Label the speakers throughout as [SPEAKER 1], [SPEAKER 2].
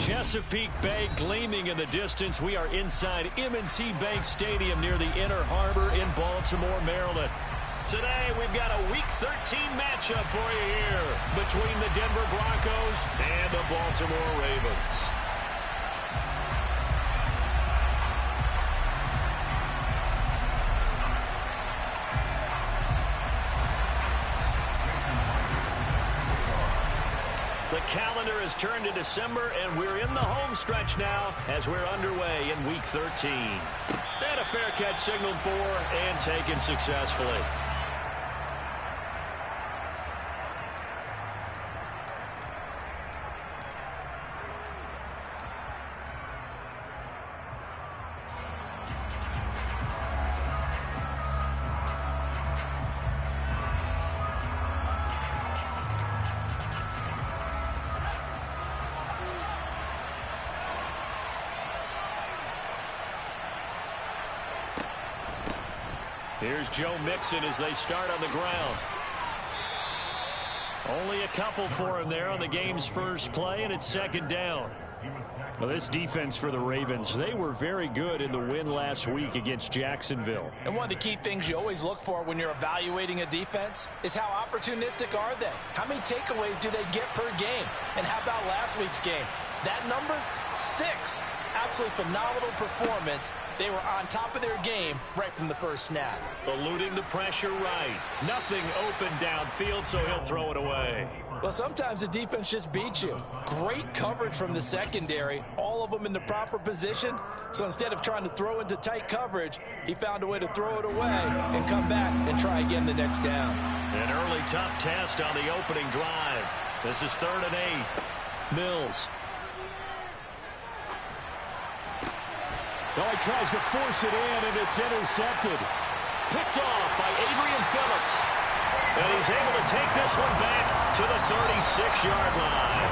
[SPEAKER 1] Chesapeake Bay gleaming in the distance. We are inside M&T Bank Stadium near the Inner Harbor in Baltimore, Maryland. Today, we've got a Week 13 matchup for you here between the Denver Broncos and the Baltimore Ravens. The calendar has turned to December, and we're in the home stretch now as we're underway in Week 13. And a fair catch signaled for and taken successfully. Here's Joe Mixon as they start on the ground. Only a couple for him there on the game's first play, and it's second down.
[SPEAKER 2] Well, this defense for the Ravens, they were very good in the win last week against Jacksonville.
[SPEAKER 3] And one of the key things you always look for when you're evaluating a defense is how opportunistic are they? How many takeaways do they get per game? And how about last week's game? That number, 6. Absolutely phenomenal performance. They were on top of their game right from the first snap.
[SPEAKER 1] Eluding the pressure right. Nothing open downfield, so he'll throw it away.
[SPEAKER 3] Well, sometimes the defense just beats you. Great coverage from the secondary, all of them in the proper position. So instead of trying to throw into tight coverage, he found a way to throw it away and come back and try again the next down.
[SPEAKER 1] An early tough test on the opening drive. This is 3rd and 8. Mills.
[SPEAKER 2] Well, he tries to force it in, and it's intercepted.
[SPEAKER 1] Picked off by Adrian Phillips. And he's able to take this one back to the 36-yard line.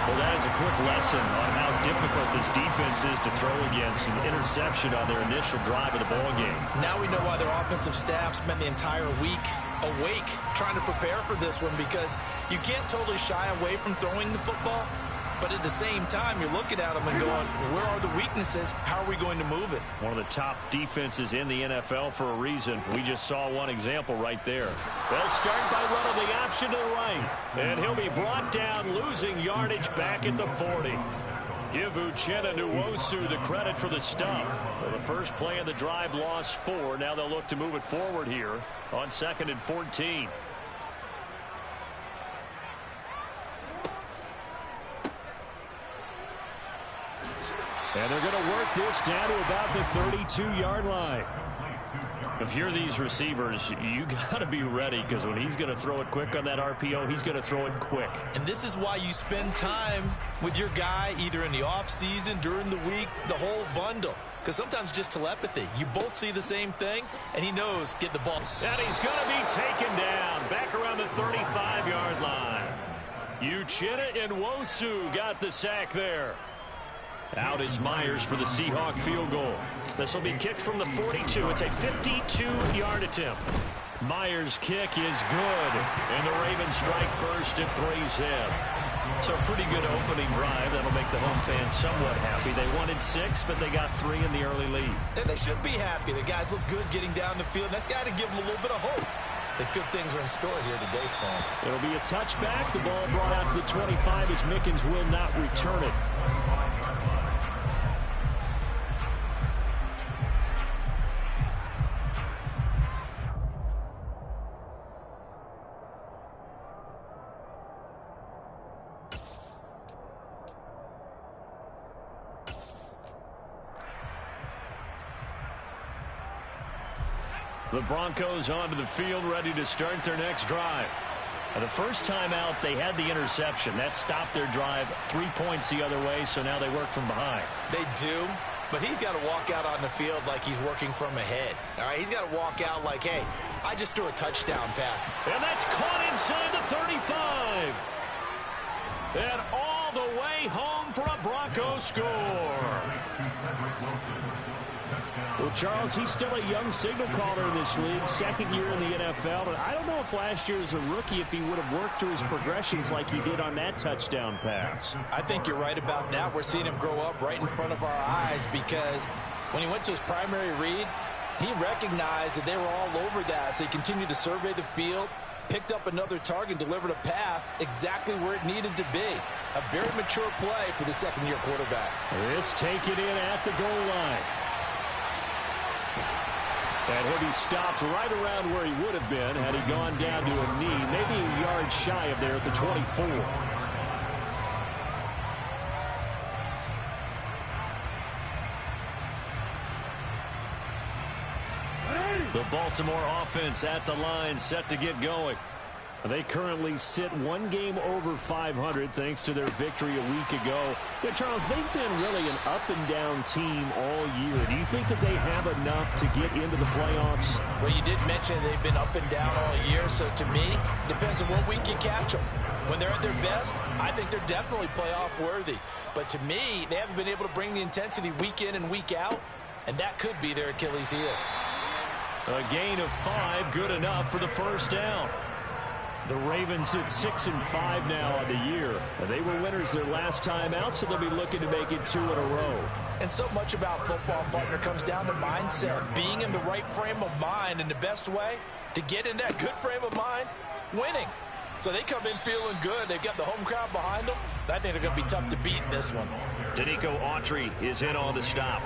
[SPEAKER 1] Well, that is a quick lesson on how difficult this defense is to throw against. An interception on their initial drive of the ballgame.
[SPEAKER 3] Now we know why their offensive staff spent the entire week awake trying to prepare for this one, because you can't totally shy away from throwing the football. But at the same time, you're looking at them and going, where are the weaknesses? How are we going to move it?
[SPEAKER 1] One of the top defenses in the NFL for a reason. We just saw one example right there. They'll start by running the option to the right. And he'll be brought down, losing yardage back at the 40. Give Uchenna Nwosu the credit for the stuff. Well, the first play of the drive lost 4. Now they'll look to move it forward here on 2nd and 14. And they're going to work this down to about the 32-yard line. If you're these receivers, you got to be ready, because when he's going to throw it quick on that RPO, he's going to throw it quick.
[SPEAKER 3] And this is why you spend time with your guy either in the offseason, during the week, the whole bundle. Because sometimes just telepathy. You both see the same thing, and he knows get the ball.
[SPEAKER 1] And he's going to be taken down back around the 35-yard line. Uchenna Nwosu got the sack there. Out is Myers for the Seahawk field goal. This will be kicked from the 42. It's a 52-yard attempt. Myers' kick is good. And the Ravens strike first and 3's in. So a pretty good opening drive. That'll make the home fans somewhat happy. They wanted 6, but they got 3 in the early lead.
[SPEAKER 3] And they should be happy. The guys look good getting down the field. That's got to give them a little bit of hope that good things are in store here today for them.
[SPEAKER 1] It'll be a touchback. The ball brought out to the 25 as Mickens will not return it. The Broncos onto the field, ready to start their next drive. The first time out, they had the interception. That stopped their drive 3 points the other way, so now they work from behind.
[SPEAKER 3] They do, but he's got to walk out on the field like he's working from ahead. All right, he's got to walk out like, hey, I just threw a touchdown pass.
[SPEAKER 1] And that's caught inside the 35. And all the way home for a Broncos score.
[SPEAKER 2] Well, Charles, he's still a young signal caller in this league, second year in the NFL. And I don't know if last year as a rookie, if he would have worked through his progressions like he did on that touchdown pass.
[SPEAKER 3] I think you're right about that. We're seeing him grow up right in front of our eyes because when he went to his primary read, he recognized that they were all over that. So he continued to survey the field, picked up another target, delivered a pass exactly where it needed to be. A very mature play for the second-year quarterback.
[SPEAKER 2] This taken in at the goal line. And he'll be stopped right around where he would have been had he gone down to a knee, maybe a yard shy of there at the 24.
[SPEAKER 1] The Baltimore offense at the line, set to get going.
[SPEAKER 2] They currently sit one game over 500 thanks to their victory a week ago. Yeah, Charles, they've been really an up-and-down team all year. Do you think that they have enough to get into the playoffs?
[SPEAKER 3] Well, you did mention they've been up and down all year, so to me, it depends on what week you catch them. When they're at their best, I think they're definitely playoff worthy. But to me, they haven't been able to bring the intensity week in and week out, and that could be their Achilles heel.
[SPEAKER 1] A gain of 5, good enough for the first down.
[SPEAKER 2] The Ravens sit 6-5 now on the year. They were winners their last time out, so they'll be looking to make it 2 in a row.
[SPEAKER 3] And so much about football, partner, comes down to mindset. Being in the right frame of mind, and the best way to get in that good frame of mind, winning. So they come in feeling good. They've got the home crowd behind them. I think they're going to be tough to beat in this one.
[SPEAKER 1] Danico Autry is in on the stop.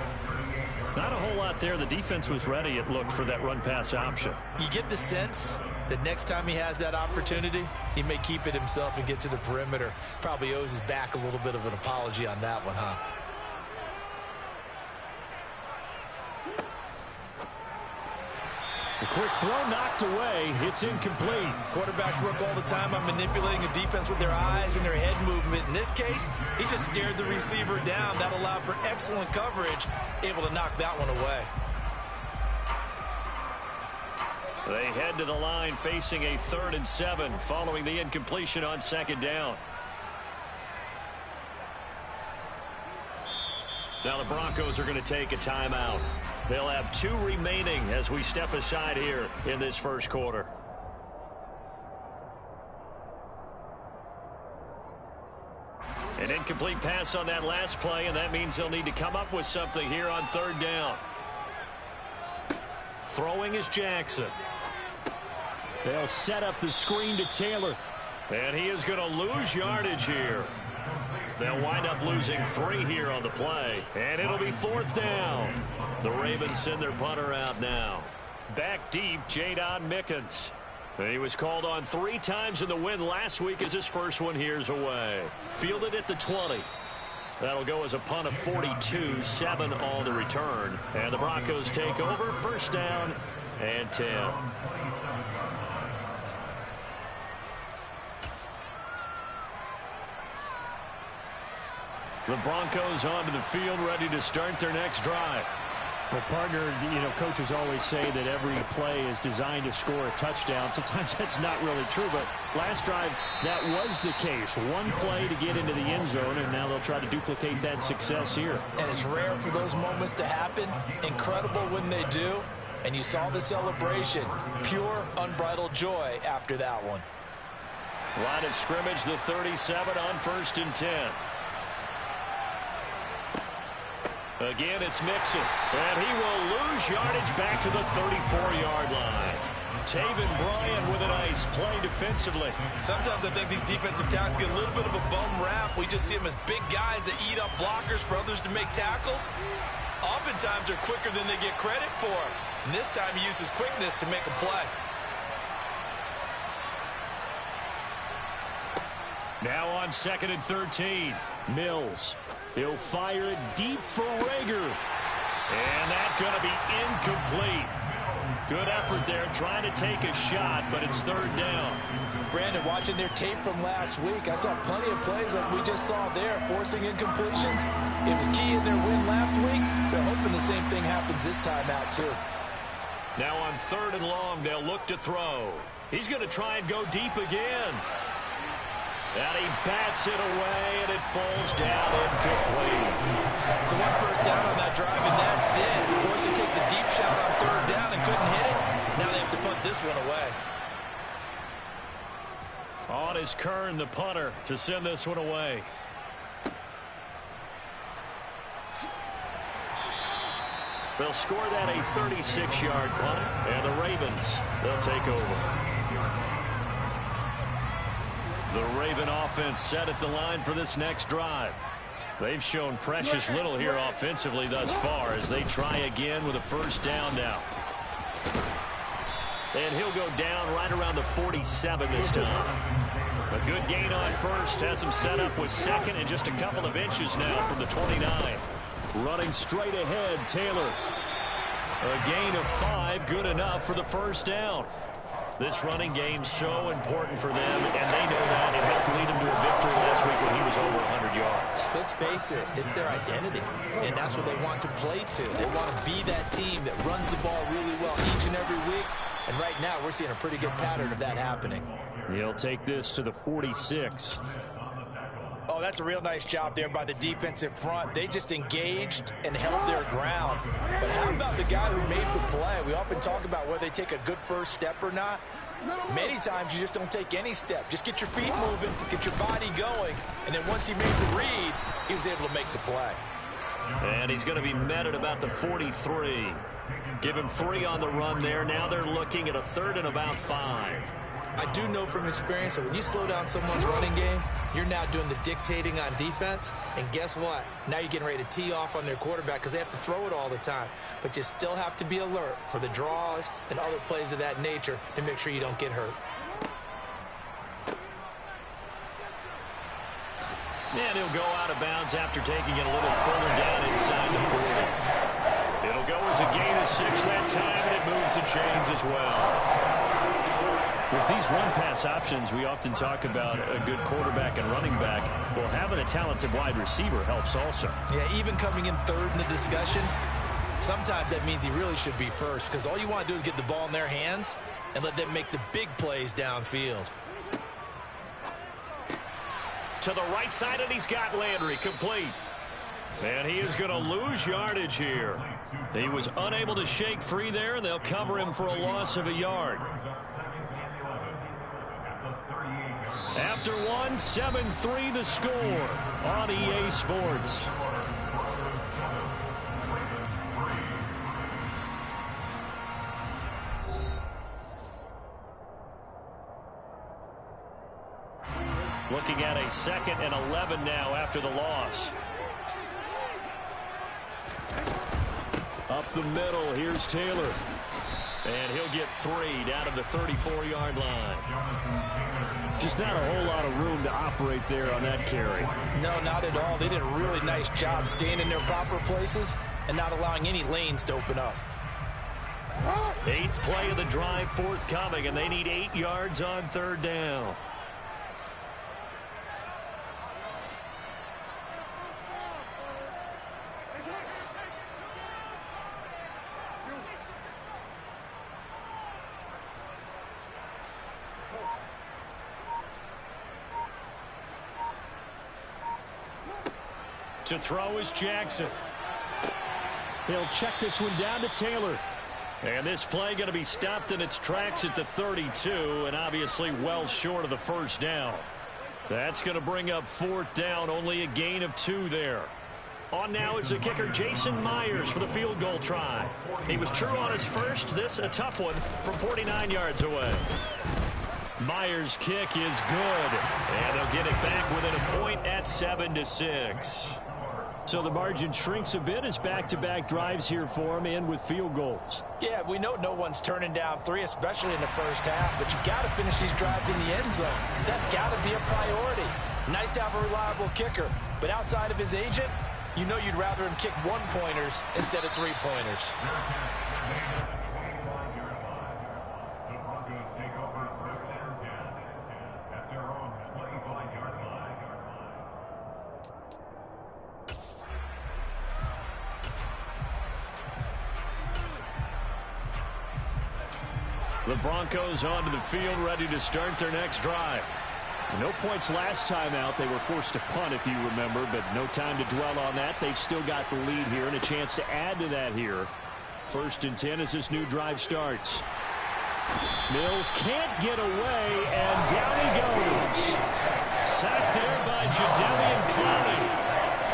[SPEAKER 2] Not a whole lot there. The defense was ready, it looked, for that run-pass option.
[SPEAKER 3] You get the sense that next time he has that opportunity, he may keep it himself and get to the perimeter. Probably owes his back a little bit of an apology on that one, huh?
[SPEAKER 2] A quick throw knocked away. It's incomplete.
[SPEAKER 3] Quarterbacks work all the time on manipulating a defense with their eyes and their head movement. In this case, he just stared the receiver down. That allowed for excellent coverage, able to knock that one away.
[SPEAKER 1] They head to the line facing a 3rd and 7 following the incompletion on second down. Now the Broncos are going to take a timeout. They'll have 2 remaining as we step aside here in this first quarter. An incomplete pass on that last play, and that means they'll need to come up with something here on 3rd down. Throwing is Jackson.
[SPEAKER 2] They'll set up the screen to Taylor.
[SPEAKER 1] And he is going to lose yardage here. They'll wind up losing 3 here on the play. And it'll be 4th down. The Ravens send their punter out now. Back deep, Jadon Mickens. And he was called on 3 times in the win last week as his first one here's away. Fielded at the 20. That'll go as a punt of 42, 7 on the return. And the Broncos take over, 1st down and 10. The Broncos onto the field, ready to start their next drive.
[SPEAKER 2] Well, partner, coaches always say that every play is designed to score a touchdown. Sometimes that's not really true, but last drive, that was the case. One play to get into the end zone, and now they'll try to duplicate that success here.
[SPEAKER 3] And it's rare for those moments to happen. Incredible when they do. And you saw the celebration. Pure, unbridled joy after that one.
[SPEAKER 1] Line of scrimmage, the 37 on 1st and 10. Again, it's Mixon, and he will lose yardage back to the 34-yard line. Taven Bryan with a nice play defensively.
[SPEAKER 3] Sometimes I think these defensive tackles get a little bit of a bum rap. We just see them as big guys that eat up blockers for others to make tackles. Oftentimes they're quicker than they get credit for. And this time he uses quickness to make a play.
[SPEAKER 1] Now on 2nd and 13.
[SPEAKER 2] Mills. He'll fire it deep for Rager.
[SPEAKER 1] And that's going to be incomplete. Good effort there trying to take a shot, but it's 3rd down.
[SPEAKER 3] Brandon, watching their tape from last week, I saw plenty of plays like we just saw there, forcing incompletions. It was key in their win last week. They're hoping the same thing happens this time out, too.
[SPEAKER 1] Now on 3rd and long, they'll look to throw. He's going to try and go deep again. And he bats it away, and it falls down incomplete.
[SPEAKER 3] So 1 first down on that drive, and that's it. Forced to take the this one away.
[SPEAKER 1] On is Kern, the punter, to send this one away. They'll score that a 36-yard punt, and the Ravens, they'll take over. The Raven offense set at the line for this next drive. They've shown precious little here offensively thus far as they try again with a first down now. And he'll go down right around the 47 this time. A good gain on first has him set up with second and just a couple of inches now from the 29. Running straight ahead, Taylor. A gain of 5, good enough for the first down. This running game's so important for them, and they know that. It helped lead them to a victory last week when he was over 100 yards.
[SPEAKER 3] Let's face it, it's their identity, and that's what they want to play to. They want to be that team that runs the ball really well each and every week, and right now we're seeing a pretty good pattern of that happening.
[SPEAKER 2] He'll take this to the 46.
[SPEAKER 3] Oh, that's a real nice job there by the defensive front. They just engaged and held their ground. But how about the guy who made the play? We often talk about whether they take a good first step or not. Many times you just don't take any step. Just get your feet moving, get your body going, and then once he made the read, he was able to make the play.
[SPEAKER 1] And he's going to be met at about the 43. Give him 3 on the run there. Now they're looking at a 3rd and about 5.
[SPEAKER 3] I do know from experience that when you slow down someone's running game, you're now doing the dictating on defense. And guess what? Now you're getting ready to tee off on their quarterback because they have to throw it all the time. But you still have to be alert for the draws and other plays of that nature to make sure you don't get hurt.
[SPEAKER 1] And he'll go out of bounds after taking it a little further down inside the 40. It'll go as a gain of 6 that time, and it moves the chains as well.
[SPEAKER 2] With these run-pass options, we often talk about a good quarterback and running back. Well, having a talented wide receiver helps also.
[SPEAKER 3] Yeah, even coming in 3rd in the discussion, sometimes that means he really should be first because all you want to do is get the ball in their hands and let them make the big plays downfield.
[SPEAKER 1] To the right side, and he's got Landry complete. And he is going to lose yardage here. He was unable to shake free there, and they'll cover him for a loss of a yard. After 1, 7-3 the score on EA Sports. Looking at a 2nd and 11 now after the loss. Up the middle, here's Taylor. And he'll get 3 down to the 34-yard line. Just not a whole lot of room to operate there on that carry.
[SPEAKER 3] No, not at all. They did a really nice job staying in their proper places and not allowing any lanes to open up.
[SPEAKER 1] 8th play of the drive forthcoming, and they need 8 yards on 3rd down. To throw is Jackson.
[SPEAKER 2] He'll check this one down to Taylor.
[SPEAKER 1] And this play going to be stopped in its tracks at the 32, and obviously well short of the first down. That's going to bring up 4th down, only a gain of 2 there. On now is the kicker Jason Myers for the field goal try. He was true on his first, this a tough one from 49 yards away. Myers' kick is good, and they'll get it back within a point at 7-6.
[SPEAKER 2] So the margin shrinks a bit as back-to-back drives here for him and with field goals.
[SPEAKER 3] Yeah, we know no one's turning down 3, especially in the first half, but you've got to finish these drives in the end zone. That's got to be a priority. Nice to have a reliable kicker, but outside of his agent, you know you'd rather him kick 1-pointers instead of 3-pointers.
[SPEAKER 1] The Broncos onto the field, ready to start their next drive.
[SPEAKER 2] No points last time out. They were forced to punt, if you remember, but no time to dwell on that. They've still got the lead here and a chance to add to that here. 1st and 10 as this new drive starts. Mills can't get away, and down he goes.
[SPEAKER 1] Sacked there by Jadeveon Clowney.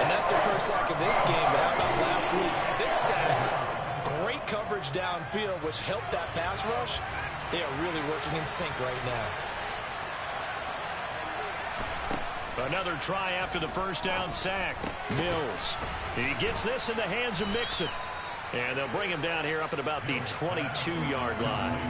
[SPEAKER 3] And that's their first sack of this game, but how about last week? 6 sacks. Great coverage downfield, which helped that pass rush. They are really working in sync right now.
[SPEAKER 1] Another try after the first down sack. Mills. He gets this in the hands of Mixon. And they'll bring him down here up at about the 22-yard line.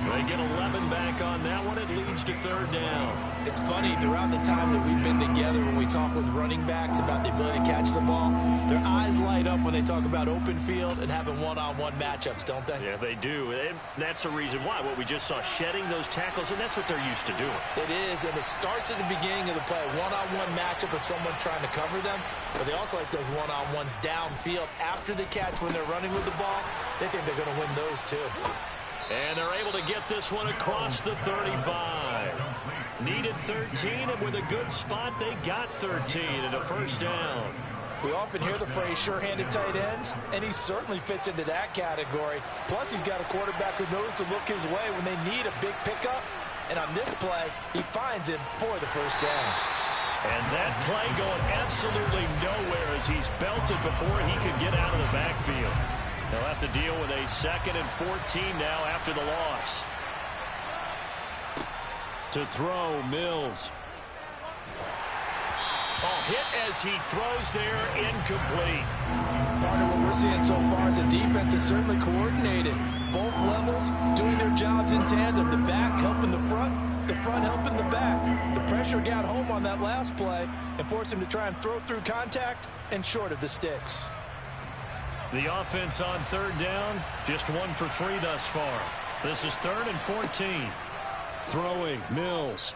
[SPEAKER 1] They get 11 back on that one. It leads to third down.
[SPEAKER 3] It's funny, throughout the time that we've been together, when we talk with running backs about the ability to catch the ball, their eyes light up when they talk about open field and having one-on-one matchups, don't they?
[SPEAKER 1] Yeah, they do. And that's the reason why. What we just saw, shedding those tackles, and that's what they're used to doing.
[SPEAKER 3] It is, and it starts at the beginning of the play. One-on-one matchup if someone's trying to cover them, but they also like those one-on-ones downfield after the catch when they're running with the ball. They think they're going to win those too.
[SPEAKER 1] And they're able to get this one across the 35. Needed 13, and with a good spot, they got 13 and a first down.
[SPEAKER 3] We often hear the phrase sure-handed tight ends, and he certainly fits into that category. Plus, he's got a quarterback who knows to look his way when they need a big pickup. And on this play, he finds him for the first down.
[SPEAKER 1] And that play going absolutely nowhere as he's belted before he could get out of the backfield. They'll have to deal with a 2nd and 14 now after the loss. To throw, Mills. Hit as he throws there, incomplete.
[SPEAKER 3] Partner, what we're seeing so far is the defense is certainly coordinated. Both levels doing their jobs in tandem. The back helping the front helping the back. The pressure got home on that last play and forced him to try and throw through contact and short of the sticks.
[SPEAKER 1] The offense on third down, just 1 for 3 thus far. This is 3rd and 14.
[SPEAKER 2] Throwing, Mills.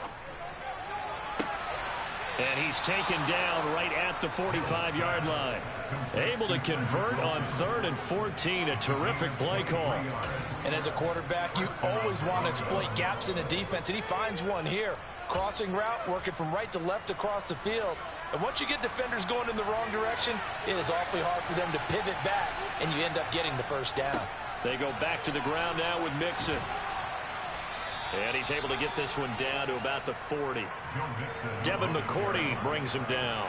[SPEAKER 1] And he's taken down right at the 45-yard line. Able to convert on 3rd and 14. A terrific play call.
[SPEAKER 3] And as a quarterback, you always want to exploit gaps in a defense, and he finds one here. Crossing route, working from right to left across the field. And once you get defenders going in the wrong direction, it is awfully hard for them to pivot back, and you end up getting the first down.
[SPEAKER 1] They go back to the ground now with Mixon. And he's able to get this one down to about the 40. Devin McCourty brings him down.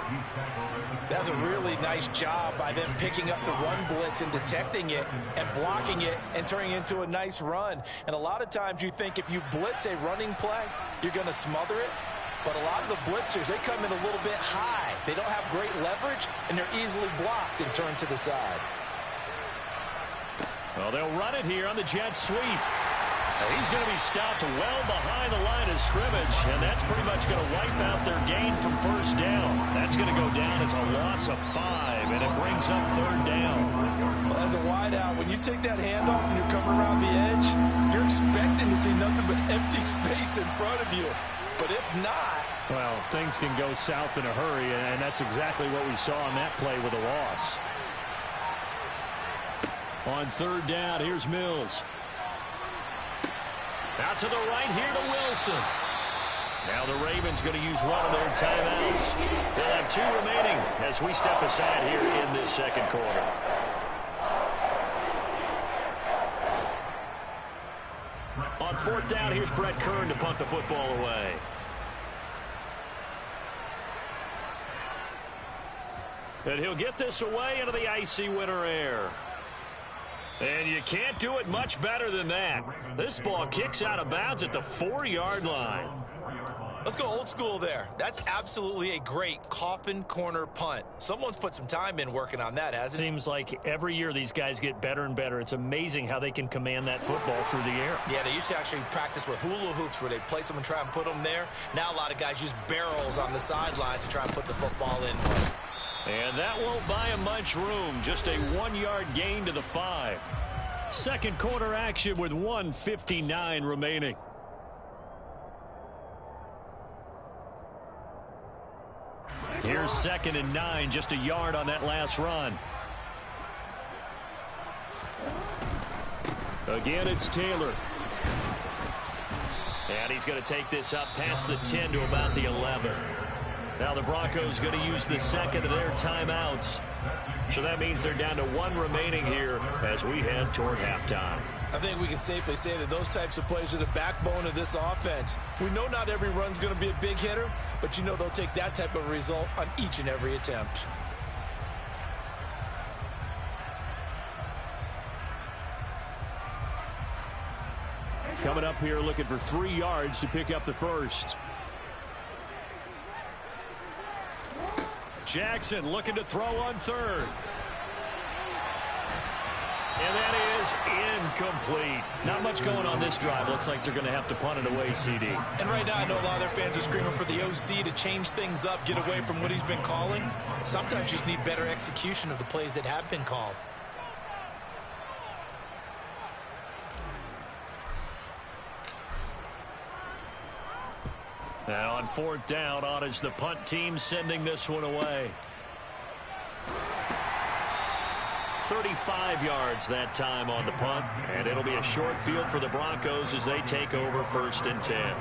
[SPEAKER 3] That's a really nice job by them picking up the run blitz and detecting it and blocking it and turning it into a nice run. And a lot of times you think if you blitz a running play, you're going to smother it. But a lot of the blitzers, they come in a little bit high. They don't have great leverage, and they're easily blocked and turned to the side.
[SPEAKER 1] Well, they'll run it here on the jet sweep. He's going to be stopped well behind the line of scrimmage, and that's pretty much going to wipe out their gain from first down. That's going to go down as a loss of 5, and it brings up third down.
[SPEAKER 3] Well, as a wideout, when you take that handoff and you're coming around the edge, you're expecting to see nothing but empty space in front of you. But if not...
[SPEAKER 2] Well, things can go south in a hurry, and that's exactly what we saw on that play with a loss. On third down, here's Mills.
[SPEAKER 1] Out to the right here to Wilson. Now the Ravens going to use one of their timeouts. They'll have 2 remaining as we step aside here in this second quarter. On fourth down, here's Brett Kern to punt the football away. And he'll get this away into the icy winter air. And you can't do it much better than that. This ball kicks out of bounds at the 4-yard line.
[SPEAKER 3] Let's go old school there. That's absolutely a great coffin corner punt. Someone's put some time in working on that, hasn't it?
[SPEAKER 1] Seems like every year these guys get better and better. It's amazing how they can command that football through the air.
[SPEAKER 3] Yeah, they used to actually practice with hula hoops where they place them and try and put them there. Now a lot of guys use barrels on the sidelines to try and put the football in.
[SPEAKER 1] And that won't buy him much room. Just a 1-yard gain to the 5. Second quarter action with 1:59 remaining. Here's 2nd and 9, just a yard on that last run. Again, it's Taylor. And he's going to take this up past the 10 to about the 11. Now the Broncos going to use the second of their timeouts. So that means they're down to 1 remaining here as we head toward halftime.
[SPEAKER 3] I think we can safely say that those types of plays are the backbone of this offense. We know not every run's going to be a big hitter, but you know they'll take that type of result on each and every attempt.
[SPEAKER 2] Coming up here looking for 3 yards to pick up the first.
[SPEAKER 1] Jackson looking to throw on third. And that is incomplete. Not much going on this drive. Looks like they're going to have to punt it away, CD.
[SPEAKER 3] And right now I know a lot of their fans are screaming for the OC to change things up, get away from what he's been calling. Sometimes you just need better execution of the plays that have been called.
[SPEAKER 1] Now on 4th down, on is the punt team sending this one away. 35 yards that time on the punt, and it'll be a short field for the Broncos as they take over 1st and 10.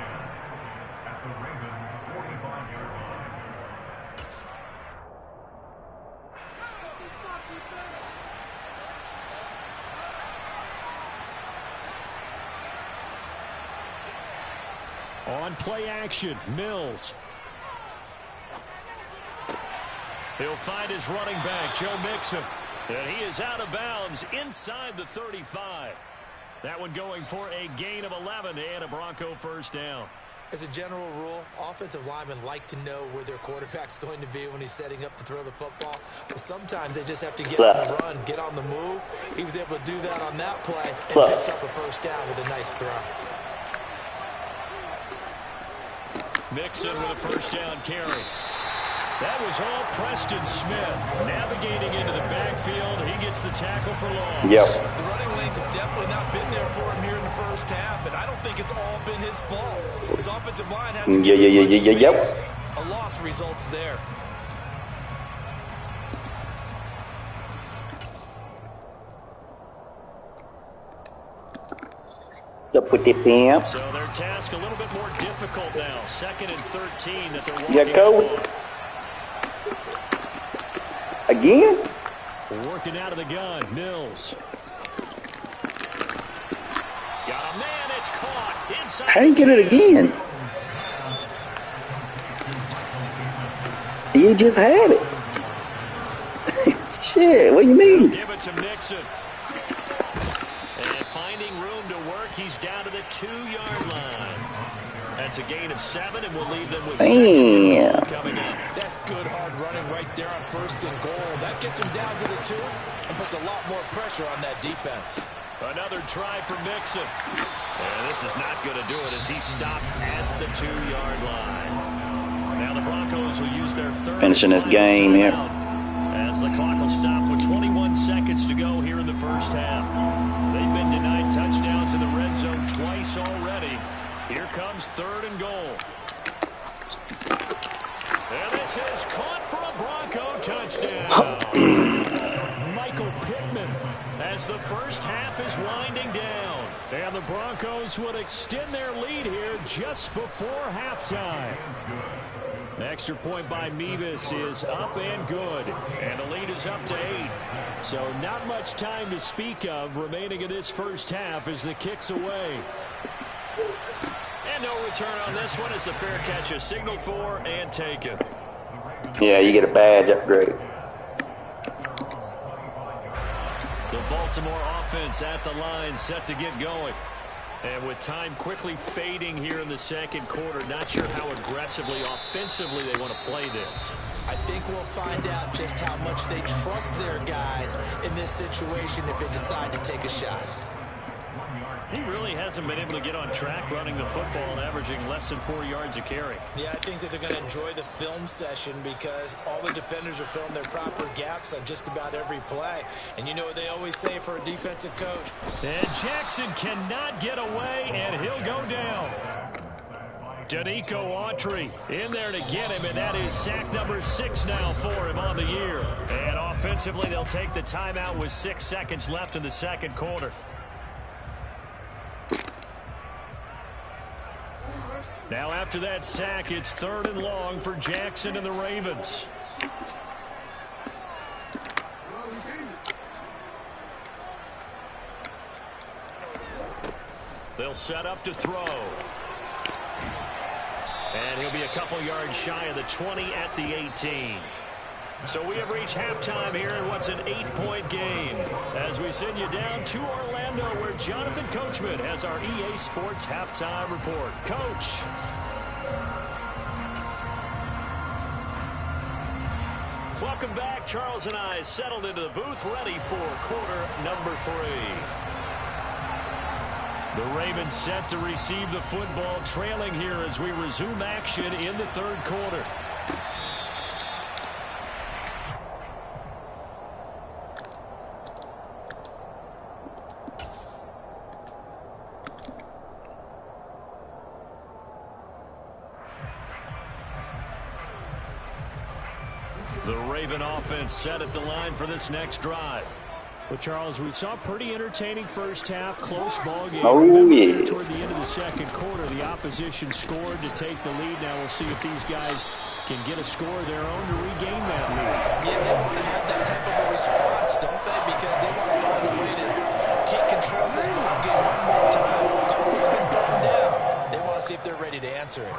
[SPEAKER 2] On play action, Mills.
[SPEAKER 1] He'll find his running back, Joe Mixon. And he is out of bounds inside the 35. That one going for a gain of 11 and a Bronco 1st down.
[SPEAKER 3] As a general rule, offensive linemen like to know where their quarterback's going to be when he's setting up to throw the football. But sometimes they just have to get on the run, get on the move. He was able to do that on that play and picks up a 1st down with a nice throw.
[SPEAKER 1] Mixon with a 1st down carry. That was all Preston Smith navigating into the backfield. He gets the tackle for loss.
[SPEAKER 4] Yep.
[SPEAKER 3] The running lanes have definitely not been there for him here in the 1st half, and I don't think it's all been his fault. His offensive line hasn't given him much space. A loss results there.
[SPEAKER 4] So put the pimp.
[SPEAKER 1] So their task a little bit more difficult now. 2nd and 13 that they're walking.
[SPEAKER 4] Yeah, go. Again?
[SPEAKER 2] Working out of the gun, Mills.
[SPEAKER 1] Got a man, it's caught. Inside.
[SPEAKER 4] How do you get it again? You just had it. Shit, what do you mean?
[SPEAKER 1] Give it to Mixon. And finding room to work, he's down to the 2-yard line. That's a gain of 7, and we'll leave them with 2nd coming up.
[SPEAKER 3] That's good hard running right there on 1st and goal. That gets him down to the 2 and puts a lot more pressure on that defense.
[SPEAKER 1] Another try for Mixon. And this is not going to do it as he stopped at the 2-yard line. Now the Broncos will use their 3rd
[SPEAKER 4] finishing this game here.
[SPEAKER 1] As the clock will stop with 21 seconds to go here in the 1st half. They've been denied touchdowns in the red zone twice already. Here comes 3rd and goal. And this is caught for a Bronco touchdown.
[SPEAKER 2] Michael Pittman.
[SPEAKER 1] As the 1st half is winding down.
[SPEAKER 2] And the Broncos would extend their lead here just before halftime. An extra point by Mevis is up and good.
[SPEAKER 1] And the lead is up to 8.
[SPEAKER 2] So not much time to speak of remaining in this 1st half as the kick's away.
[SPEAKER 1] And no return on this one as the fair catch is signaled for and taken.
[SPEAKER 4] Yeah, you get a badge upgrade.
[SPEAKER 1] The Baltimore offense at the line set to get going. And with time quickly fading here in the 2nd quarter, not sure how aggressively, offensively they want to play this.
[SPEAKER 3] I think we'll find out just how much they trust their guys in this situation if they decide to take a shot.
[SPEAKER 1] He really hasn't been able to get on track running the football and averaging less than 4 yards a carry.
[SPEAKER 3] Yeah, I think that they're going to enjoy the film session because all the defenders are filling their proper gaps on just about every play. And you know what they always say for a defensive coach.
[SPEAKER 2] And Jackson cannot get away, and he'll go down.
[SPEAKER 1] Danico Autry in there to get him, and that is sack number 6 now for him on the year. And offensively, they'll take the timeout with 6 seconds left in the 2nd quarter. Now after that sack, it's 3rd and long for Jackson and the Ravens. They'll set up to throw. And he'll be a couple yards shy of the 20 at the 18. So we have reached halftime here in what's an 8-point game. As we send you down to Orlando, where Jonathan Coachman has our EA Sports halftime report. Coach. Welcome back. Charles and I settled into the booth, ready for quarter number 3. The Ravens set to receive the football, trailing here as we resume action in the third quarter. The Raven offense set at the line for this next drive.
[SPEAKER 2] Well, Charles, we saw a pretty entertaining first half, close ball game.
[SPEAKER 4] Oh, yeah.
[SPEAKER 2] Toward the end of the second quarter, the opposition scored to take the lead. Now we'll see if these guys can get a score of their own to regain that lead.
[SPEAKER 3] Yeah, they want to have that type of a response, don't they? Because they want to find a way to take control of this ball game one more time. It's been broken down. They want to see if they're ready to answer it.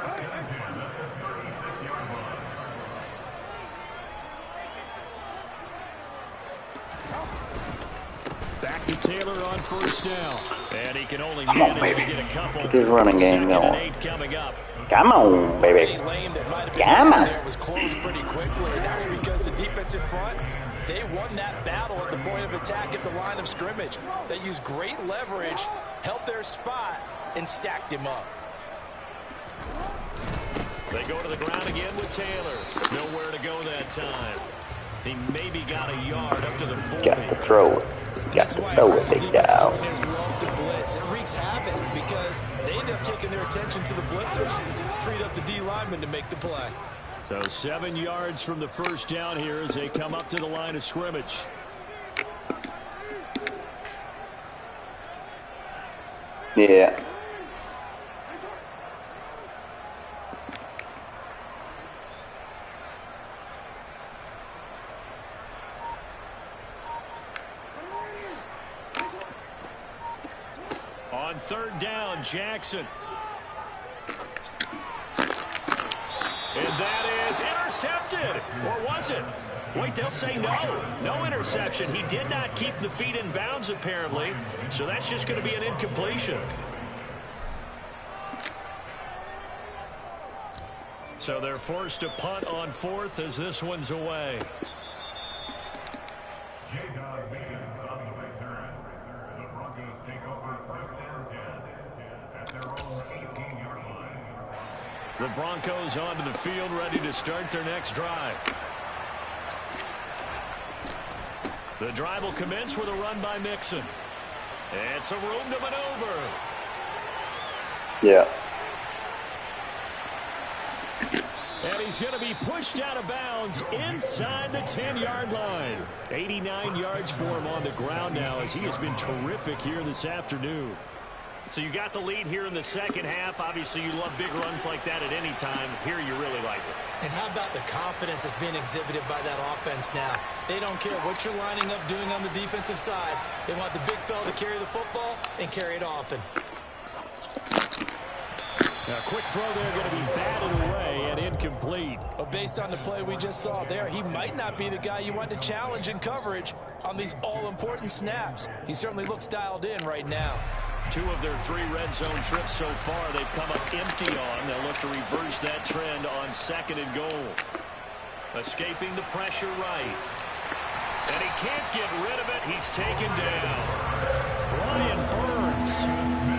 [SPEAKER 2] Back to Taylor on first down.
[SPEAKER 1] And he can only
[SPEAKER 4] Come on,
[SPEAKER 1] manage to
[SPEAKER 4] baby.
[SPEAKER 1] get a couple.
[SPEAKER 4] Get this running game
[SPEAKER 1] Second and
[SPEAKER 4] going.
[SPEAKER 1] 8 coming up.
[SPEAKER 4] Come on, baby.
[SPEAKER 3] Any lane that might have been
[SPEAKER 4] Come on.
[SPEAKER 3] there was closed pretty quickly, and that was because the defensive front, they won that battle at the point of attack at the line of scrimmage. They used great leverage, held their spot, and stacked him up.
[SPEAKER 1] They go to the ground again with Taylor. Nowhere to go that time. He maybe got a yard up to the 40.
[SPEAKER 4] Got to throw it. Got to throw it, big dog.
[SPEAKER 3] Love to blitz. It wreaks havoc because they end up taking their attention to the blitzers, freed up the D lineman to make the play.
[SPEAKER 2] So 7 yards from the first down here as they come up to the line of scrimmage.
[SPEAKER 4] Yeah.
[SPEAKER 1] On third down, Jackson. And that is intercepted. Or was it? Wait, they'll say no. No interception. He did not keep the feet in bounds, apparently. So that's just going to be an incompletion. So they're forced to punt on fourth as this one's away.
[SPEAKER 5] On the return, the Broncos take over first and 10 at their own 18-yard line.
[SPEAKER 1] The Broncos onto the field, ready to start their next drive. The drive will commence with a run by Mixon. And some room to maneuver.
[SPEAKER 4] Yeah.
[SPEAKER 2] And he's going to be pushed out of bounds inside the 10-yard line. 89 yards for him on the ground now as he has been terrific here this afternoon.
[SPEAKER 1] So you got the lead here in the second half. Obviously, you love big runs like that at any time. Here, you really like it.
[SPEAKER 3] And how about the confidence that's being exhibited by that offense now? They don't care what you're lining up doing on the defensive side. They want the big fella to carry the football and carry it often.
[SPEAKER 2] A quick throw there going to be batted away and incomplete.
[SPEAKER 3] But based on the play we just saw there, he might not be the guy you want to challenge in coverage on these all-important snaps. He certainly looks dialed in right now.
[SPEAKER 1] 2 of their 3 red zone trips so far they've come up empty on. They'll look to reverse that trend on second and goal. Escaping the pressure right. And he can't get rid of it. He's taken down. Brian Burns.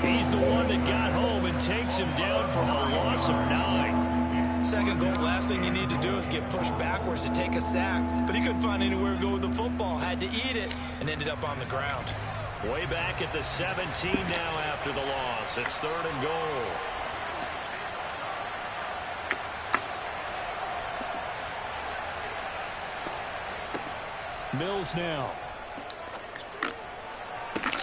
[SPEAKER 1] He's the one that got home and takes him down from a loss of 9.
[SPEAKER 3] Second goal, last thing you need to do is get pushed backwards to take a sack. But he couldn't find anywhere to go with the football. Had to eat it and ended up on the ground.
[SPEAKER 1] Way back at the 17 now after the loss. It's third and goal.
[SPEAKER 2] Mills now.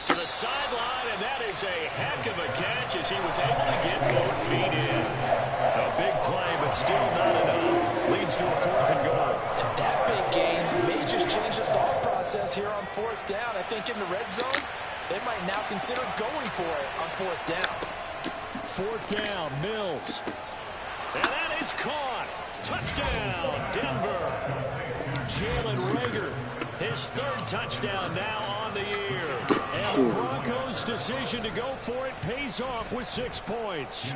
[SPEAKER 1] To the sideline, and that is a heck of a catch as he was able to get both feet in. A big play, but still not enough. Leads to a fourth and goal.
[SPEAKER 3] And that big gain may just change the thought process here on fourth down. I think in the red zone, They might now consider going for it on 4th down.
[SPEAKER 2] 4th down, Mills.
[SPEAKER 1] And that is caught. Touchdown, Denver. Jalen Reagor, his 3rd touchdown now on the year. And the Broncos' decision to go for it pays off with 6 points.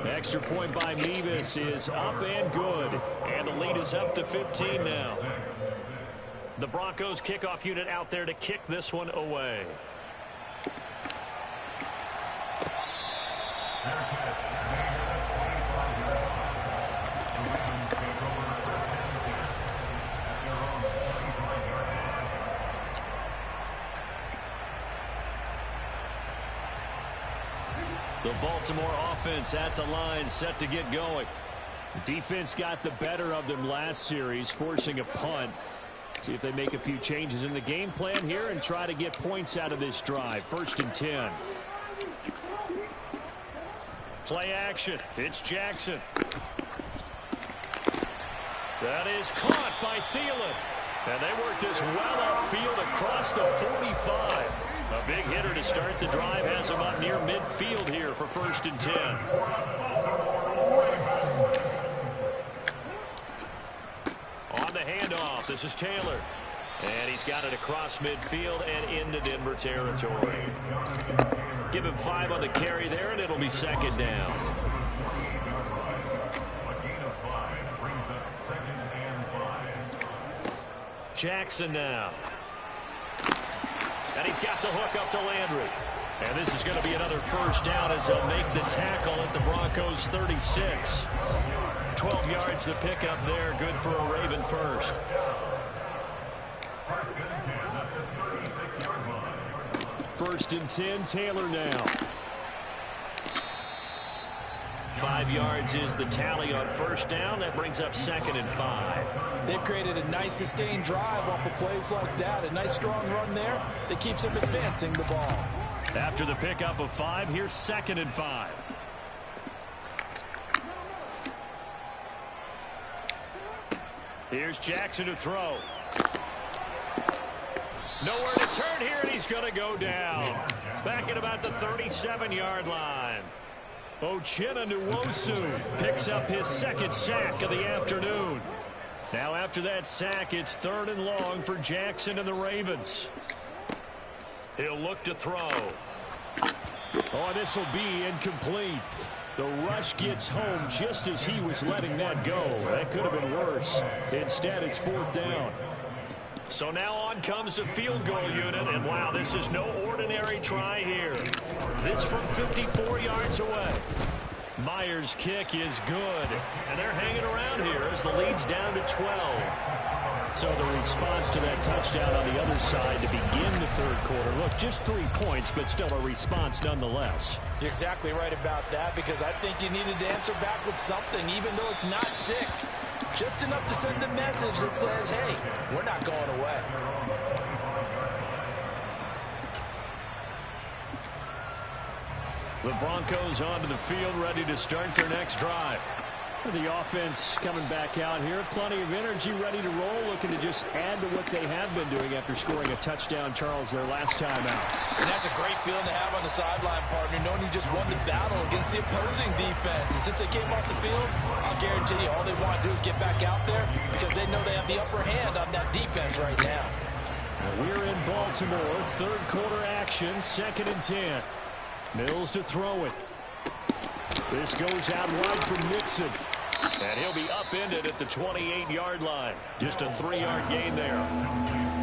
[SPEAKER 1] Extra point by Mevis is up and good. And the lead is up to 15 now. The Broncos kickoff unit out there to kick this one away. The Baltimore offense at the line, set to get going.
[SPEAKER 2] Defense got the better of them last series, forcing a punt. See if they make a few changes in the game plan here and try to get points out of this drive. 1st and 10.
[SPEAKER 1] Play action. It's Jackson. That is caught by Thielen. And they work this well upfield across the 45. A big hitter to start the drive has him up near midfield here for 1st and 10. On the handoff, this is Taylor. And he's got it across midfield and into Denver territory. Give him 5 on the carry there, and it'll be 2nd down. Jackson now. And he's got the hook up to Landry. And this is going to be another 1st down as they'll make the tackle at the Broncos' 36. 12 yards to pick up there. Good for a Raven first.
[SPEAKER 2] 1st and 10, Taylor now.
[SPEAKER 1] 5 yards is the tally on 1st down. That brings up 2nd and 5.
[SPEAKER 3] They've created a nice sustained drive off of plays like that. A nice strong run there that keeps them advancing the ball.
[SPEAKER 1] After the pickup of 5, here's 2nd and 5. Here's Jackson to throw. Nowhere to turn here, and he's going to go down. Back at about the 37-yard line. Uchenna Nwosu picks up his 2nd sack of the afternoon. Now after that sack, it's 3rd and long for Jackson and the Ravens. He'll look to throw.
[SPEAKER 2] Oh, this will be incomplete. The rush gets home just as he was letting that go. That could have been worse. Instead, it's 4th down.
[SPEAKER 1] So now on comes the field goal unit, and wow, this is no ordinary try here. This from 54 yards away. Myers' kick is good, and they're hanging around here as the lead's down to 12. So the response to that touchdown on the other side to begin the 3rd quarter. Look, just 3 points, but still a response nonetheless.
[SPEAKER 3] You're exactly right about that, because I think you needed to answer back with something, even though it's not 6. Just enough to send a message that says, hey, we're not going away.
[SPEAKER 1] The Broncos onto the field, ready to start their next drive.
[SPEAKER 2] The offense coming back out here. Plenty of energy, ready to roll, looking to just add to what they have been doing after scoring a touchdown, Charles, their last time out.
[SPEAKER 3] And that's a great feeling to have on the sideline, partner, knowing you just won the battle against the opposing defense. And since they came off the field, I'll guarantee you all they want to do is get back out there because they know they have the upper hand on that defense right now.
[SPEAKER 2] We're in Baltimore. 3rd quarter action, 2nd and 10. Mills to throw it. This goes out wide for Nixon.
[SPEAKER 1] And he'll be upended at the 28-yard line. Just a 3-yard gain there.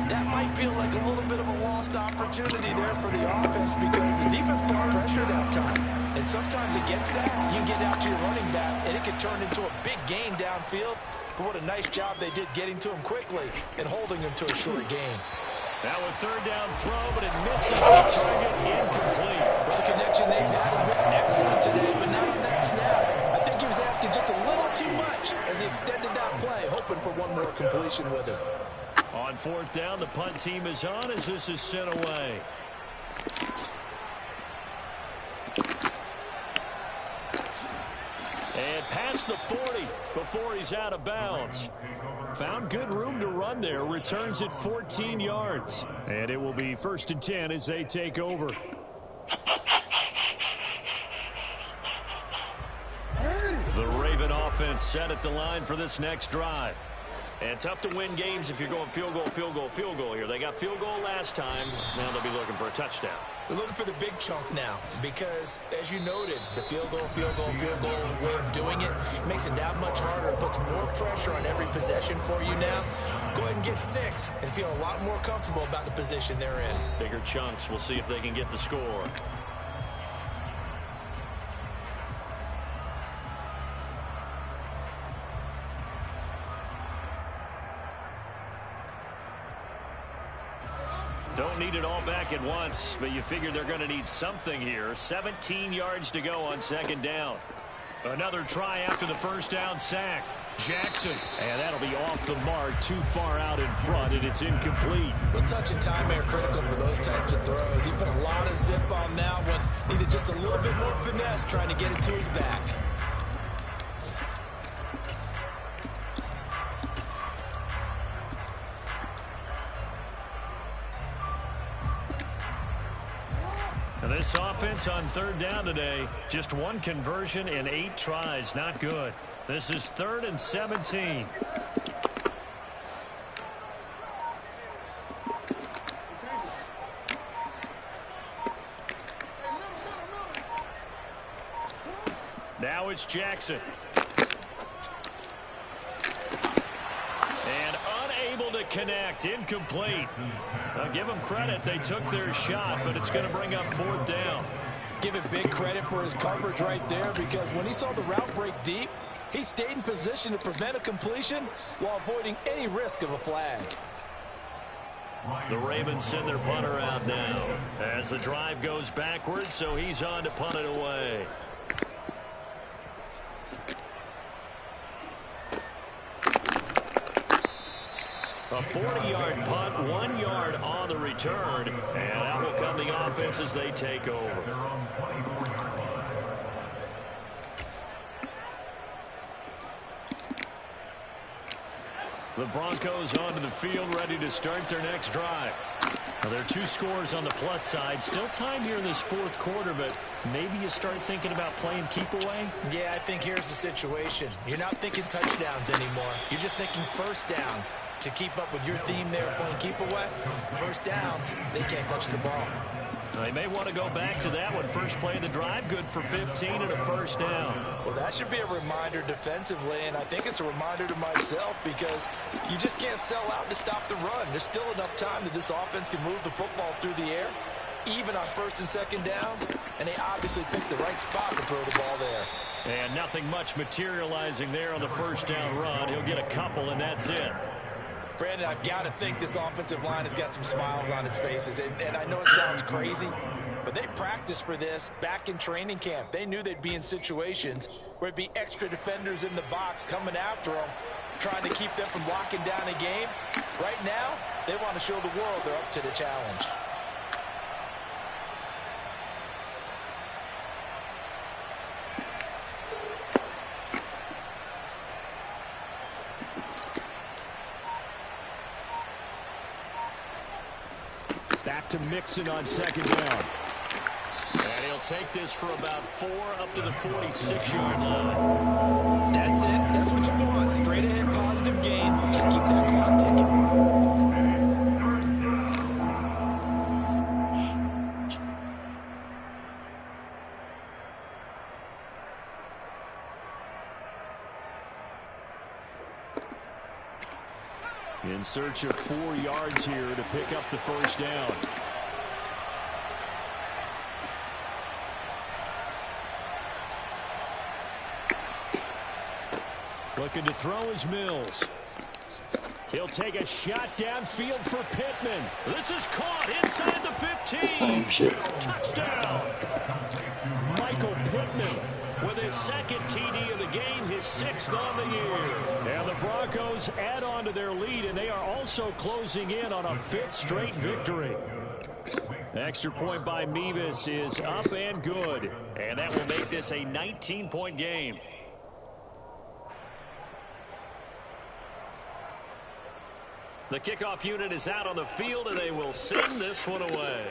[SPEAKER 3] That might feel like a little bit of a lost opportunity there for the offense because the defense brought pressure that time. And sometimes against that, you can get out to your running back, and it can turn into a big gain downfield. But what a nice job they did getting to him quickly and holding him to a short gain.
[SPEAKER 1] Now a 3rd down throw, but it misses the target. Incomplete.
[SPEAKER 3] Well, the connection they've had has been excellent today, but not on that snap. I think he was asking just a little too much as he extended that play, hoping for one more completion with it.
[SPEAKER 1] On 4th down, the punt team is on as this is sent away. And past the 40 before he's out of bounds.
[SPEAKER 2] Found good room to run there. Returns at 14 yards. And it will be 1st and 10 as they take over. The Raven offense set at the line for this next drive. And tough to win games if you're going field goal, field goal, field goal here. They got field goal last time. Now they'll be looking for a touchdown.
[SPEAKER 3] They're looking for the big chunk now because, as you noted, the field goal way of doing it makes it that much harder. It puts more pressure on every possession for you now. Go ahead and get 6 and feel a lot more comfortable about the position they're in.
[SPEAKER 2] Bigger chunks. We'll see if they can get the score. Don't need it all back at once, but you figure they're going to need something here. 17 yards to go on 2nd down. Another try after the 1st down sack. Jackson. And that'll be off the mark, too far out in front, and it's incomplete.
[SPEAKER 3] The touch and time are critical for those types of throws. He put a lot of zip on that one. Needed just a little bit more finesse trying to get it to his back.
[SPEAKER 2] This offense on 3rd down today, just 1 conversion and 8 tries. Not good. This is 3rd and 17. Now it's Jackson. And unable to connect. Incomplete. I'll give them credit. They took their shot, but it's going to bring up 4th down.
[SPEAKER 3] Give him big credit for his coverage right there because when he saw the route break deep, he stayed in position to prevent a completion while avoiding any risk of a flag.
[SPEAKER 2] The Ravens send their punter out now as the drive goes backwards, so he's on to punt it away. A 40-yard punt, 1 yard on the return, and out will come the offense as they take over. The Broncos onto the field, ready to start their next drive. Now, there are 2 scores on the plus side. Still time here in this 4th quarter, but maybe you start thinking about playing keep away?
[SPEAKER 3] Yeah, I think here's the situation. You're not thinking touchdowns anymore. You're just thinking 1st downs. To keep up with your theme there, playing keep away, 1st downs, they can't touch the ball.
[SPEAKER 2] They may want to go back to that one. First play of the drive, good for 15 and a 1st down.
[SPEAKER 3] Well, that should be a reminder defensively, and I think it's a reminder to myself because you just can't sell out to stop the run. There's still enough time that this offense can move the football through the air, even on 1st and 2nd downs, and they obviously picked the right spot to throw the ball there.
[SPEAKER 2] And nothing much materializing there on the 1st down run. He'll get a couple, and that's it.
[SPEAKER 3] Brandon, I've got to think this offensive line has got some smiles on its faces. And I know it sounds crazy, but they practiced for this back in training camp. They knew they'd be in situations where it'd be extra defenders in the box coming after them, trying to keep them from locking down a game. Right now, they want to show the world they're up to the challenge.
[SPEAKER 2] Back to Mixon on 2nd down. And he'll take this for about 4 up to the 46-yard line.
[SPEAKER 3] That's it. That's what you want. Straight ahead, positive gain. Just keep that clock ticking.
[SPEAKER 2] In search of 4 yards here to pick up the 1st down. Looking to throw is Mills. He'll take a shot downfield for Pittman. This is caught inside the 15. Touchdown. Michael Pittman with his 2nd TD of the game, his 6th on the year. And the Broncos add on to their lead, and they are also closing in on a 5th straight victory. Extra point by Mevis is up and good, and that will make this a 19-point game.
[SPEAKER 1] The kickoff unit is out on the field, and they will send this one away.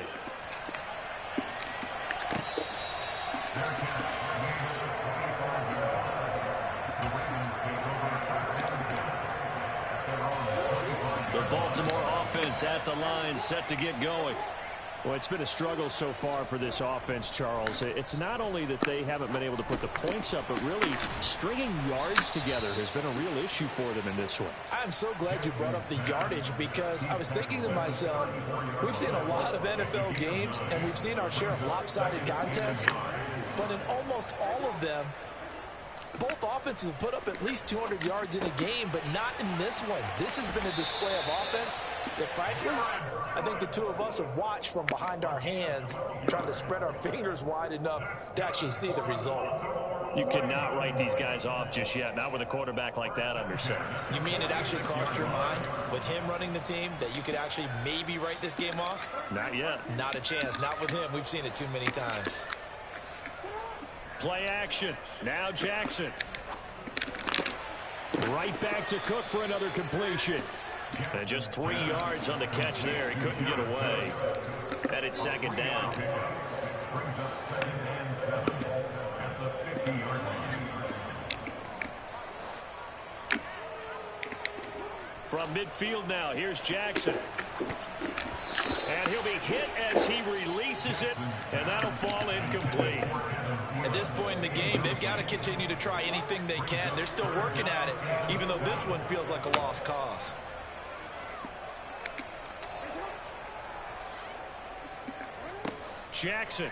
[SPEAKER 1] The Baltimore offense at the line, set to get going.
[SPEAKER 2] Well, it's been a struggle so far for this offense, Charles. It's not only that they haven't been able to put the points up, but really stringing yards together has been a real issue for them in this one.
[SPEAKER 3] I'm so glad you brought up the yardage, because I was thinking to myself, we've seen a lot of NFL games, and we've seen our share of lopsided contests, but in almost all of them, both offenses have put up at least 200 yards in a game, but not in this one. This has been a display of offense that, frankly, I think the two of us have watched from behind our hands, trying to spread our fingers wide enough to actually see the result.
[SPEAKER 1] You cannot write these guys off just yet, not with a quarterback like that under center.
[SPEAKER 3] You mean it actually crossed your mind with him running the team that you could actually maybe write this game off?
[SPEAKER 1] Not yet.
[SPEAKER 3] Not a chance. Not with him. We've seen it too many times.
[SPEAKER 1] Play action. Now Jackson.
[SPEAKER 2] Right back to Cook for another completion.
[SPEAKER 1] And just 3 yards on the catch there. He couldn't get away. And it's second down.
[SPEAKER 5] Brings up 2nd and 7 at the 50-yard line.
[SPEAKER 1] From midfield now, here's Jackson. And he'll be hit as he releases it, and that'll fall incomplete.
[SPEAKER 3] At this point in the game, they've got to continue to try anything they can. They're still working at it, even though this one feels like a lost cause.
[SPEAKER 1] Jackson.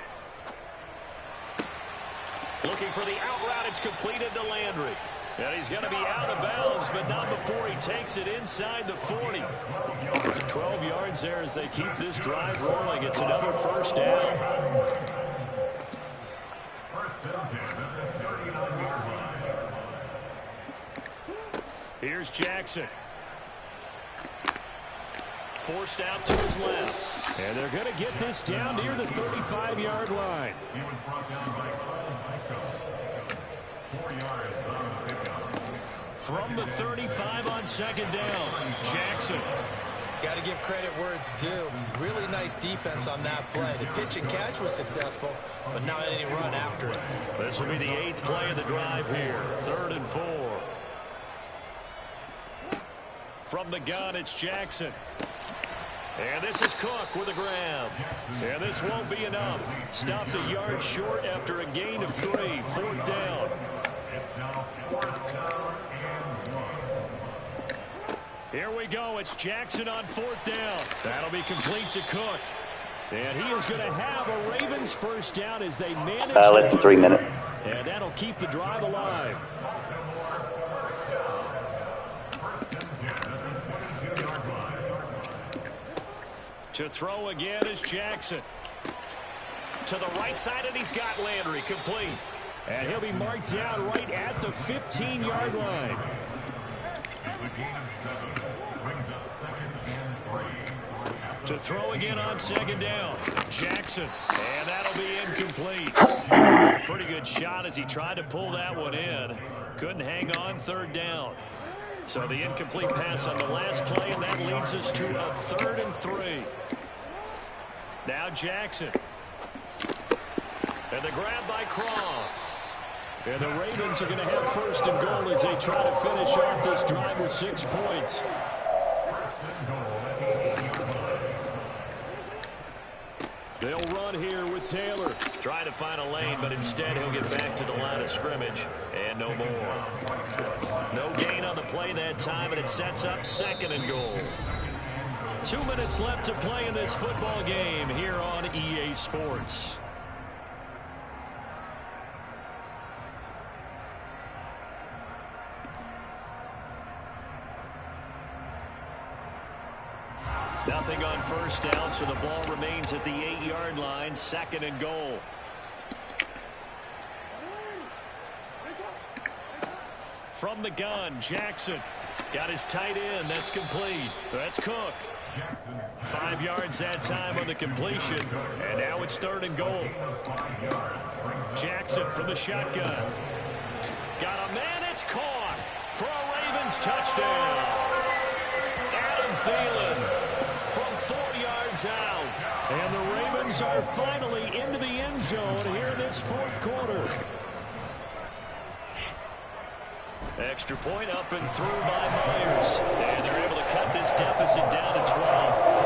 [SPEAKER 1] Looking for the out route. It's completed to Landry. And he's going to be out of bounds, but not before he takes it inside the 40. 12 yards there as they keep this drive rolling. It's another first down.
[SPEAKER 5] First down at the 39-yard line.
[SPEAKER 1] Here's Jackson. Forced out to his left.
[SPEAKER 2] And they're going to get this down near the 35-yard line.
[SPEAKER 5] He was brought down by Michael. 4 yards on the pickup.
[SPEAKER 1] From the 35 on second down, Jackson.
[SPEAKER 3] Got to give credit where it's due. Really nice defense on that play. The pitch and catch was successful, but not any run after it.
[SPEAKER 1] This will be the 8th play of the drive here. 3rd and 4. From the gun, it's Jackson. And this is Cook with a grab. And this won't be enough. Stopped a yard short after a gain of 3. 4th down.
[SPEAKER 5] It's now 4th down and 1.
[SPEAKER 1] Here we go. It's Jackson on 4th down. That'll be complete to Cook. And he is going to have a Ravens first down as they manage.
[SPEAKER 4] Less than 3 minutes.
[SPEAKER 2] And that'll keep the drive alive.
[SPEAKER 1] To throw again is Jackson. To the right side, and he's got Landry complete.
[SPEAKER 2] And he'll be marked down right at the 15-yard line.
[SPEAKER 5] It's a gain of 7. Brings up 2nd and 3.
[SPEAKER 1] To throw again on second down, Jackson. And that'll be incomplete. Pretty good shot as he tried to pull that one in. Couldn't hang on. 3rd down. So the incomplete pass on the last play, and that leads us to a 3rd and 3. Now Jackson. And the grab by Croft.
[SPEAKER 2] And the Ravens are going to have 1st and goal as they try to finish off this drive with 6 points.
[SPEAKER 1] They'll run here with Taylor. Trying to find a lane, but instead he'll get back to the line of scrimmage. And no more. No gain on the play that time, and it sets up 2nd and goal. 2 minutes left to play in this football game here on EA Sports. Nothing on first down, so the ball remains at the 8-yard line. 2nd and goal. From the gun, Jackson. Got his tight end. That's complete. That's Cook. 5 yards that time on the completion. And now it's 3rd and goal. Jackson from the shotgun. Got a man. It's caught for a Ravens touchdown. Adam Thielen from 4 yards out.
[SPEAKER 2] And the Ravens are finally into the end zone here in this fourth quarter.
[SPEAKER 1] Extra point up and through by Myers. And they're able to cut this deficit down to 12.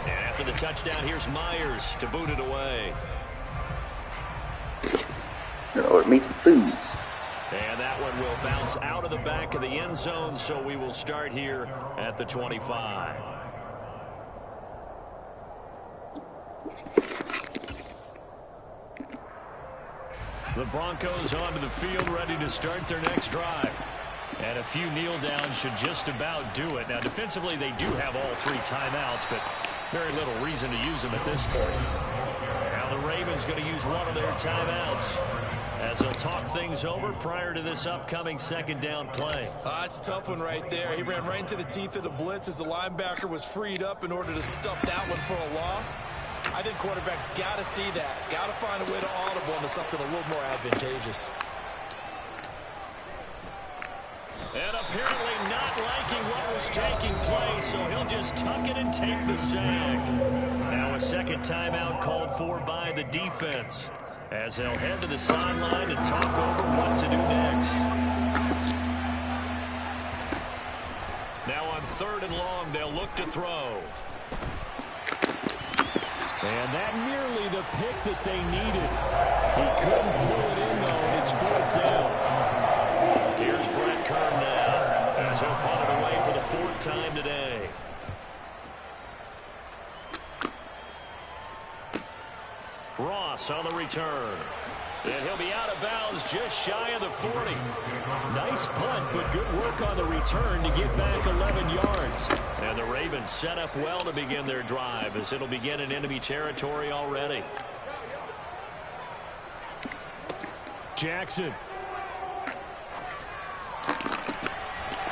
[SPEAKER 1] And after the touchdown, here's Myers to boot it away.
[SPEAKER 4] Order me some food.
[SPEAKER 1] And that one will bounce out of the back of the end zone, so we will start here at the 25. The Broncos onto the field, ready to start their next drive. And a few kneel downs should just about do it. Now, defensively, they do have all 3 timeouts, but very little reason to use them at this point. Now the Ravens going to use one of their timeouts as they'll talk things over prior to this upcoming second down play.
[SPEAKER 3] It's a tough one right there. He ran right into the teeth of the blitz as the linebacker was freed up in order to stop that one for a loss. I think quarterbacks got to see that. Got to find a way to audible into something a little more advantageous.
[SPEAKER 1] And apparently not liking what was taking place, so he'll just tuck it and take the sack. Now a second timeout called for by the defense, as they'll head to the sideline and talk over what to do next. Now on 3rd and long, they'll look to throw.
[SPEAKER 2] And that nearly the pick that they needed. He couldn't pull it in, though, and it's 4th down.
[SPEAKER 1] Here's Brett Kern now, as he'll punt it away for the 4th time today. Ross on the return. And he'll be out of bounds just shy of the 40.
[SPEAKER 2] Nice punt, but good work on the return to get back 11 yards.
[SPEAKER 1] And the Ravens set up well to begin their drive, as it'll begin in enemy territory already.
[SPEAKER 2] Jackson.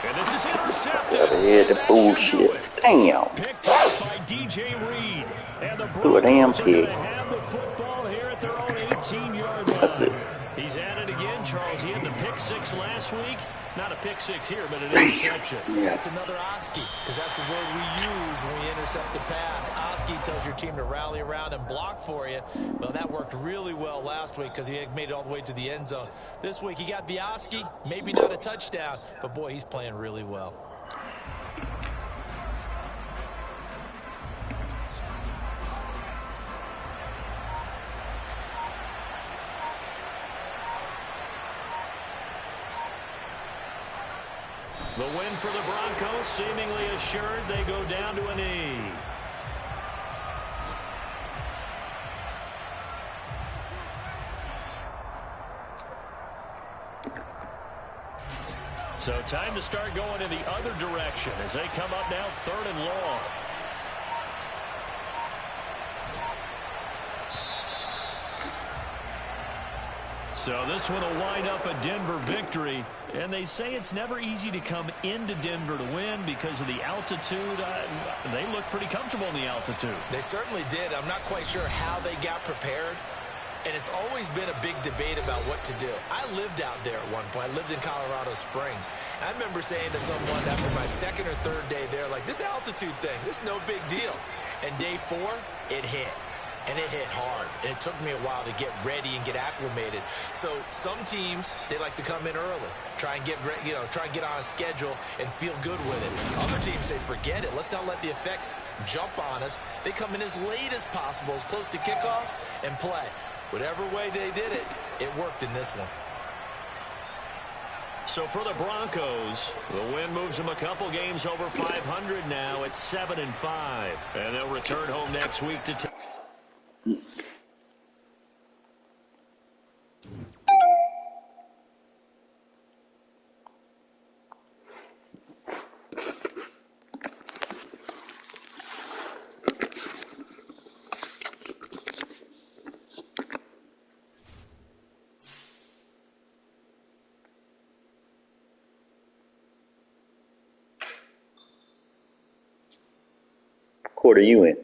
[SPEAKER 1] And this is intercepted.
[SPEAKER 4] Yeah, the bullshit. Damn.
[SPEAKER 1] Picked up by DJ Reed. And the
[SPEAKER 4] Threw a damn
[SPEAKER 1] Broncos are going
[SPEAKER 4] pig.
[SPEAKER 1] to have the football here at their own 18-yard line.
[SPEAKER 4] That's it.
[SPEAKER 1] He's at it again, Charles. He had the pick 6 last week. Not a pick 6 here, but an interception.
[SPEAKER 4] Yeah.
[SPEAKER 3] That's another Oski, because that's the word we use when we intercept the pass. Oski tells your team to rally around and block for you. Well, that worked really well last week because he made it all the way to the end zone. This week, he got the Oski, maybe not a touchdown, but boy, he's playing really well.
[SPEAKER 1] The win for the Broncos, seemingly assured. They go down to a knee. So time to start going in the other direction as they come up now 3rd and long. So this one will wind up a Denver victory. And they say it's never easy to come into Denver to win because of the altitude. They look pretty comfortable in the altitude.
[SPEAKER 3] They certainly did. I'm not quite sure how they got prepared. And it's always been a big debate about what to do. I lived out there at one point. I lived in Colorado Springs. And I remember saying to someone after my 2nd or 3rd day there, like, this altitude thing, this is no big deal. And day 4, it hit. And it hit hard. And it took me a while to get ready and get acclimated. So some teams, they like to come in early, try and get on a schedule and feel good with it. Other teams say, forget it. Let's not let the effects jump on us. They come in as late as possible, as close to kickoff, and play. Whatever way they did it, it worked in this one.
[SPEAKER 1] So for the Broncos, the win moves them a couple games over 500 now at 7-5. And they'll return home next week to
[SPEAKER 4] Quarter you in?